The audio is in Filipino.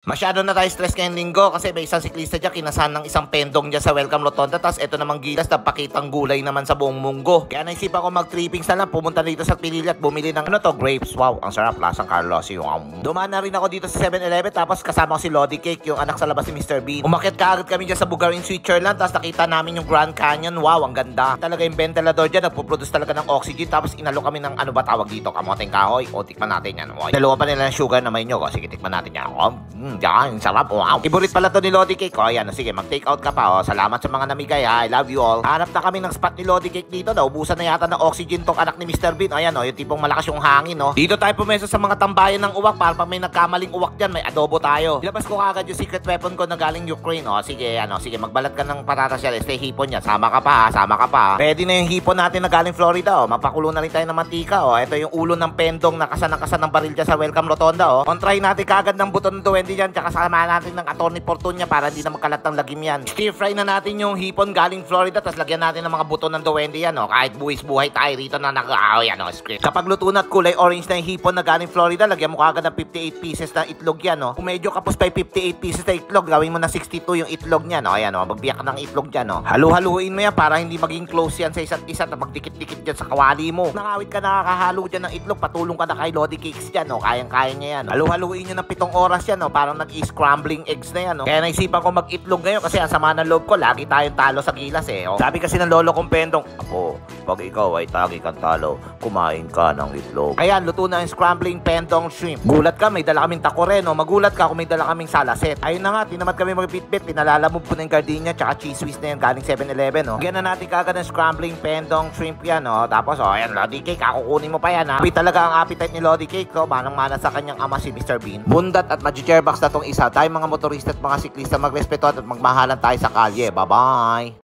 Masyado na tayo stress ngayong linggo kasi may isang siklista dyan kinasahan ng isang pendong dyan sa Welcome Rotonda, tapos eto namang gilas na pakitang gulay naman sa buong munggo. Kaya naisipan ko mag-trippings na lang, pumunta dito sa Pilili at bumili ng grapes. Wow, ang sarap, lasang Carlos. Dumaan na rin ako dito sa 7-Eleven, tapos kasama ko si Lodi Cake, yung anak sa labas ni Mr. Bean. Umakyat kaagad kami dyan sa Bugarin, Switzerland, tapos nakita namin yung Grand Canyon. Wow, ang ganda. Talaga yung ventilador dyan, nagpuproduce talaga ng oxygen, tapos inalo kami ng ano ba tawag dito, kamoteng kahoy. O, tikman natin yan. Wow. Dalawa pa nila ng sugar na may nyog. O, sige, tikman natin yan. Yan, sarap. Wow. Favorite pala to ni Lodi Cake. O, ayan. Sige, mag-take out ka pa. O, salamat sa mga namigay. I love you all. Hanap na kami ng spot ni Lodi Cake dito. Naubusan na yata ng oxygen tong anak ni Mr. Bean. Ayan, o, yung tipong malakas yung hangin, no. Dito tayo pumeso sa mga tambayan ng uwak para pag may nagkamaling uwak dyan, may adobo tayo. Ilabas ko kagad yung secret weapon ko na galing Ukraine. O, sige, ano, sige, magbalat ka ng patatas yan. Stay hipon yan. Sama ka pa, ha. Sama ka pa. Pwede na yung hipon natin na galing Florida, o. Mapakulo na rin tayo ng mantika, o. Ito yung ulo ng pendong na kasan ng baril dyan sa Welcome Rotonda, o. On try natin kagad ng buton ng 20 dyan, tsaka sama natin ng Attorney Fortunya para hindi na magkalat ng lagim yan. Stir fry na natin yung hipon galing Florida, tapos lagyan natin ng mga buton ng 20 yan, o. Kahit buwis-buhay tayo rito na yan, o. Script. Kapag luto na at kulay orange na yung hipon na galing Florida, lagyan mo kagad ng 58 pieces na itlog yan, o. Kung medyo kapos pa yung 58 pieces na itlog, gawin mo na 62 yung itlog niyan, o. Ayan, o. Magbiyak ng itlog dyan, o. Halu-haluin mo yan para hindi maging close yan sa isa't isa at magdikit-dikit dyan sa kawali mo. Nakawit ka nakakahalo dyan ng itlog, patulong ka na kay Lodi Cakes dyan, o. Kayang-kaya niya yan, o. Halu-haluin nyo ng 7 oras yan, o. Parang nag-scrambling eggs na yan, o. Kaya naisipan ko mag-itlog ngayon kasi ang sama ng loob ko, lagi tayong talo sa gilas, eh, o. Sabi kasi ng lolo kong pendong, ako, pag ikaw ay tagi kang talo, kumain ka ng itlog. Ayan, luto na yung scrambling pendong shrimp. Gulat ka, may dala kaming takoren, o. Magulat ka kung may dala kaming salaset. Ayun na nga, tinamad kami mag-bit-bit, pinalalamove po na yung gardenia tsaka cheese whiz na yan galing 7-Eleven, o. Bigyan na natin kagad ng scrambling pendong shrimp yan, o. Tapos, o, ayan, Lodi Cake, kukunin mo pa yan, ha. Happy talaga ang appetite ni Lodi Cake, o. Manang-mana sa kanyang ama si Mr. Bean. Bundat at mag-chairbox na tong isa. Tayo mga motorista at mga siklista, magrespeto at magmahalan tayo sa kalye. Bye-bye!